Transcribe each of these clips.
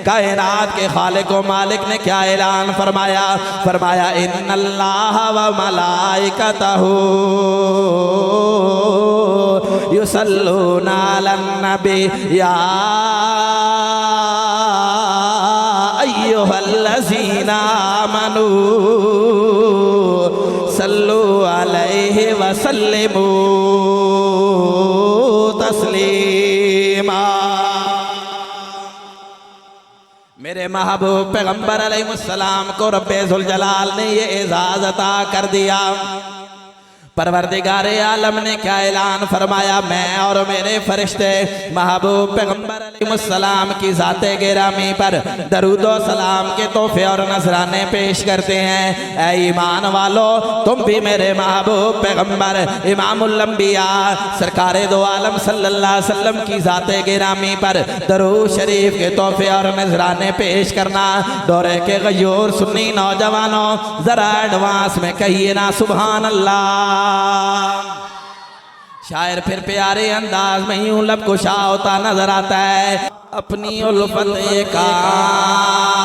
कायनात के खालिक व मालिक ने क्या ऐलान फरमाया? फरमाया इन्नल्लाह व मलाइकतहू युसल्लूना अलन नबी या अय्युहल्लज़ीना आमनू सल्लू अलैहि वसल्लिमू तस्लीमा। मेरे महबूब पैगंबर अलैहिस्सलाम को रब्बे ज़ुल जलाल ने ये एजाज़ अता कर दिया। परवरदिगारे आलम ने क्या ऐलान फरमाया? मैं और मेरे फरिश्ते महबूब पैगंबर अलैहिस्सलाम की ज़ाते गिरामी पर दरूद व सलाम के तोहफे और नजराने पेश करते हैं। ऐ ईमान वालो, तुम भी मेरे महबूब पैगंबर इमामुल अंबिया सरकारे दो आलम सल्लल्लाहु अलैहि वसल्लम की ज़ाते गिरामी पर दरूद शरीफ के तोहफे और नजराने पेश करना। दौरे के गयूर सुन्नी नौजवानों, जरा एडवांस में कहिए ना सुभान अल्लाह। शायर फिर प्यारे अंदाज में यूं लब कुशा होता नजर आता है। अपनी उल्फत काम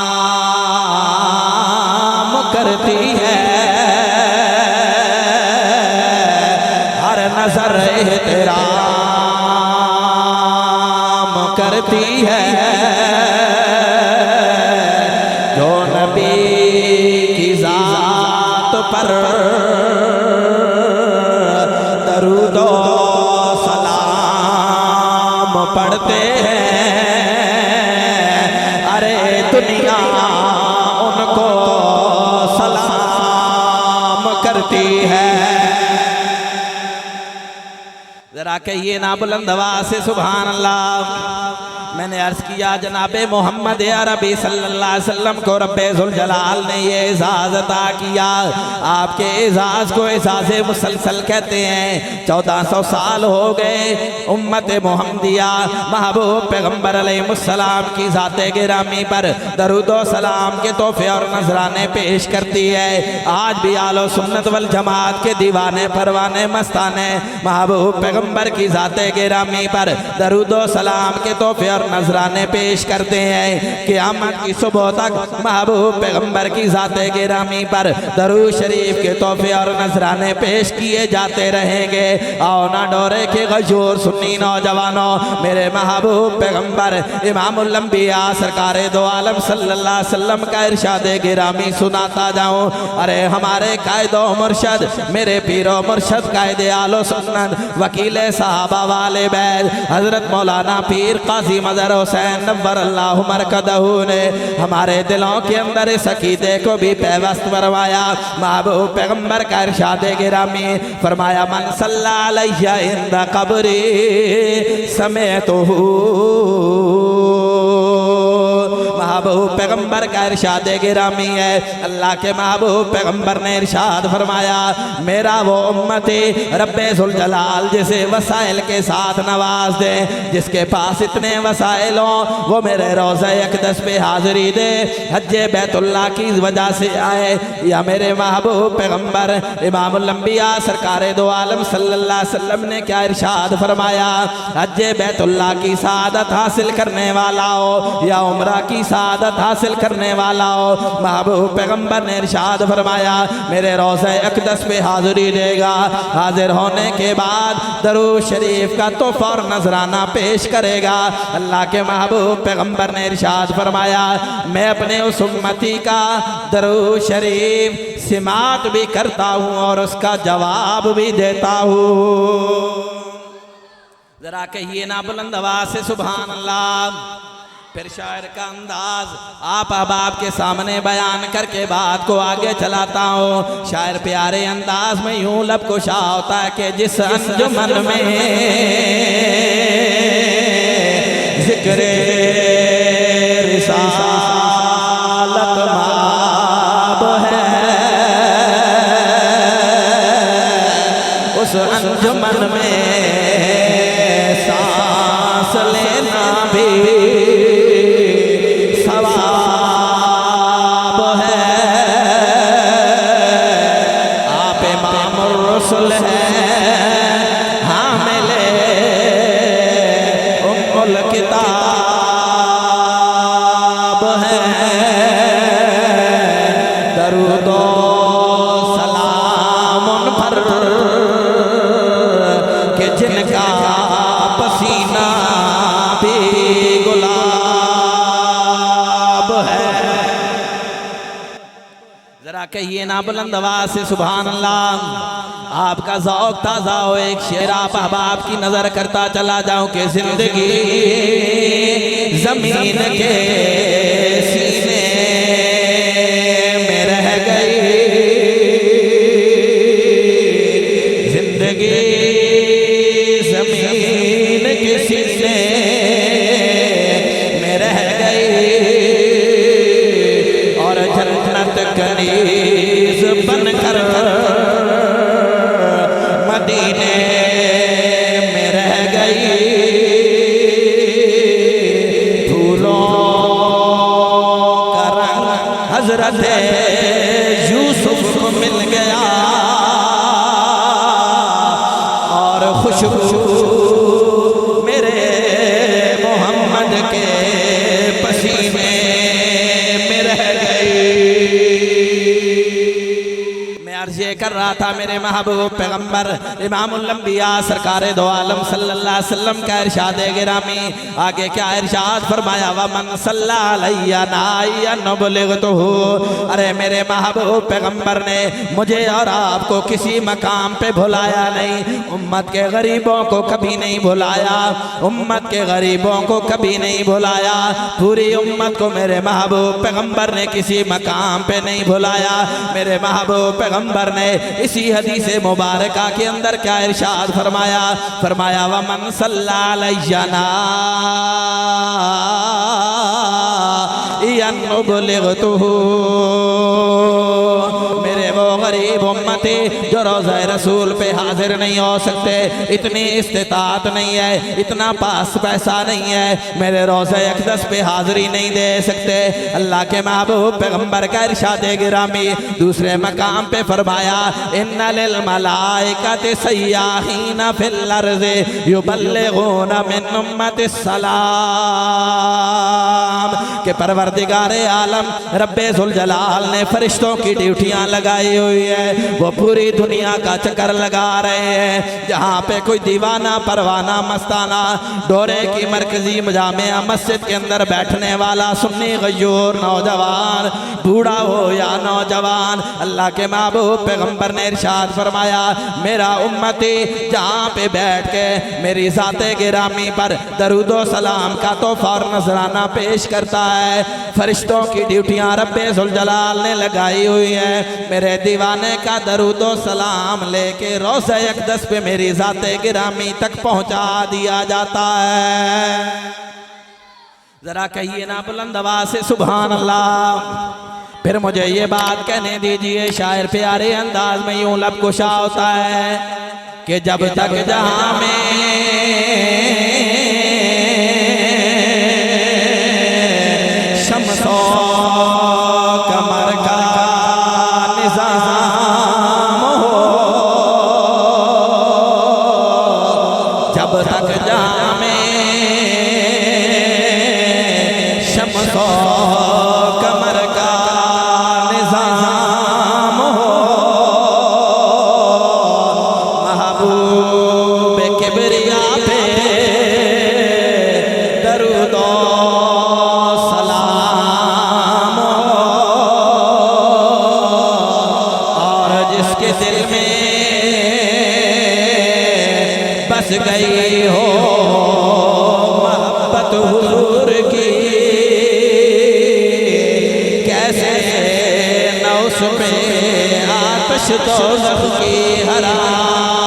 करती है, हर नजर एहतराम करती है। जो नबी की जात पर दरूदो सलाम पढ़ते हैं, अरे दुनिया उनको सलाम करती है। जरा कहिए ना बुलंद आवाज़ से सुभान अल्लाह। मैंने अर्ज किया जनाबे मोहम्मद अरबी सल्लल्लाहु अलैहि वसल्लम को रब्बे ज़ुल जलाल ने ये एजाज़ अता किया। आपके एजाज़ को एजाज़े मुसलसल कहते हैं। 1400 साल हो गए उम्मत मोहम्मदिया महबूब पैगंबर अलैहिस्सलाम की ज़ाते गिरामी पर दरूद व सलाम के तोहफे और नजराने पेश करती है। आज भी आलो सुन्नत वल जमात के दीवाने परवाने मस्ताने महबूब पैगंबर की ज़ाते गिरामी पर दरूद व सलाम के तोहफे और नजराने पेश करते हैं। क़यामत की सुबह तक महबूब पैगंबर की ज़ाते गिरामी पर दरूद शरीफ के तोहफे और नजराने पेश किए जाते रहेंगे। आओ ना डोरे के गजूर सुन्नी नौजवानों, मेरे महबूब पैगंबर इमामुल अंबिया सरकारे दो आलम सल्लल्लाहु अलैहि वसल्लम का इरशादे गिरामी सुनाता जाऊं। अरे हमारे कायदो मुर्शद, मेरे पीरो मुर्शद कायदे आलो सुन्नत वकीले साहबा वाले बैद हजरत मौलाना पीर काजी मजर हुसैन नव्वर अल्लाहु मरकदहू ने हमारे दिलों के अंदर इस अकीदे को भी पैवस्त फरमाया। महबूब पैगंबर का इरशादे गिरामी फरमाया मन सल्ला अलैया इंदा कब्री समेतहू। महबूब पैगंबर का इरशाद गिरामी है। अल्लाह के महबूब पैगंबर ने इरशाद फरमाया मेरा वो उम्मती रब्बे ज़ुल जलाल जिसे वसाइल के साथ नवाज दे, जिसके पास इतने वसाइल हों वो मेरे रोज़ा अक़दस पे हाज़िरी दे, हज्जे बैतुल्लाह की वजह से आए। या मेरे महबूब पैगंबर इमामुल अंबिया सरकारे दो आलम सल्लल्लाहु अलैहि वसल्लम ने क्या इरशाद फरमाया, हज्जे बैतुल्लाह की सादत हासिल करने वाला हो या उम्रा की सादत हासिल करने वाला हो, महबूब पैगंबर ने इरशाद फरमाया मेरे रोज़ा अक़दस पे हाज़िरी देगा। हाजिर होने के बाद दरूद शरीफ का तोहफा और नजराना पेश करेगा। अल्लाह के महबूब पैगंबर ने इरशाद फरमाया मैं अपने उस उम्मती का दरूद शरीफ सिमात भी करता हूँ और उसका जवाब भी देता हूँ। जरा कहिए ना बुलंद आवाज़ से सुभान अल्लाह। फिर शायर का अंदाज आप अहबाब के सामने बयान करके बात को आगे चलाता हूँ। शायर प्यारे अंदाज में यूं लब कुशा होता है कि जिस अंजुमन में जिक्रे रिसालत माब है, उस अंजुमन में सांस लेना भी जरा कहिए ना बुलंद आवाज से सुभान अल्लाह। आपका ज़ौक़ ताज़ा हो, एक शेर आप अहबाब की नजर करता चला जाऊं कि जिंदगी जमीन के सीने में रह गई, जिंदगी जमीन के सीने में रह गई और जन्नत कनीज़ बनकर मदीने में रह गई। फूलों का रंग हजरत यूसुफ को मिल गया और खुशबू मेरे मोहम्मद के पसीने में रह गई। मैं अर्ज़ ये कर रहा था मेरे महबूब पैगंबर इमामुल अंबिया सरकार दो आलम सल्लल्लाहु अलैहि वसल्लम का इरशाद गिरामी, आगे क्या इरशाद फरमाया, व मन सल्ला अलैया नाया नबलिगतहु। अरे मेरे महबूब पैगंबर ने मुझे और आपको किसी मकाम पे भुलाया नहीं, उम्मत के गरीबों को कभी नहीं भुलाया, उम्मत के गरीबों को कभी नहीं भुलाया। पूरी उम्मत को मेरे महबूब पैगंबर ने किसी मकाम पे नहीं भुलाया। मेरे महबूब पैगंबर ने इसी हदीस मुबारका के अंदर क्या इरशाद फरमाया, फरमाया व मन सल्ला अलैया नबलिगतहु। मेरे वो गरीब उम्मती जो रोज़ा रसूल पे हाजिर नहीं हो सकते, इतनी इस्तिताअत नहीं है, इतना पास पैसा नहीं है, मेरे रोज़ा अक़दस पे हाजिरी नहीं दे सकते। अल्लाह के महबूब पैगंबर का इरशाद गिरामी दूसरे मकाम पे फरमाया, इन्ना लिल मलाइकति सय्याहीन फिल अर्ज़ि युबल्लिगूना मिन उम्मति सलाम। के परवरदिगारे आलम रब्बे ज़ुल जलाल ने फरिश्तों की ड्यूटियां लगाई हुई है, वो पूरी दुनिया का चक्कर लगा रहे हैं। जहाँ पे कोई दीवाना परवाना मस्ताना डोरे की मरकजी जामिया मस्जिद के अंदर बैठने वाला सुन्नी गयूर नौजवान, बूढ़ा हो या नौजवान, अल्लाह के महबूब पैगंबर ने इरशाद फरमाया, मेरा उम्मती जहाँ पे बैठ के मेरी ज़ाते गिरामी पर दरूदो सलाम का तो फौर नजराना पेश करता है। फरिश्तों की ड्यूटियां रब्बे ज़ुल जलाल ने लगाई हुई है। मेरे दीवाने का दरूदो सलाम लेके रोज़ा अक़दस पे मेरी ज़ाते गिरामी तक पहुँचा दिया जाता है। जरा कहिए ना बुलंद आवाज़ से सुभान अल्लाह। फिर मुझे ये बात कहने दीजिए, शायर प्यारे अंदाज में यूं लब कुशा होता है कि जब तक जहां में शम्सो कमर का निज़ाम हो, जब तक जहां में शम्सो कमर का निज़ाम हो, महबूब किबरिया पे दरूदो सलाम हो, और जिसके दिल में बस गई हो मोहब्बत हुजूर की, कैसे न उस पे आतिश दोज़ख की हराम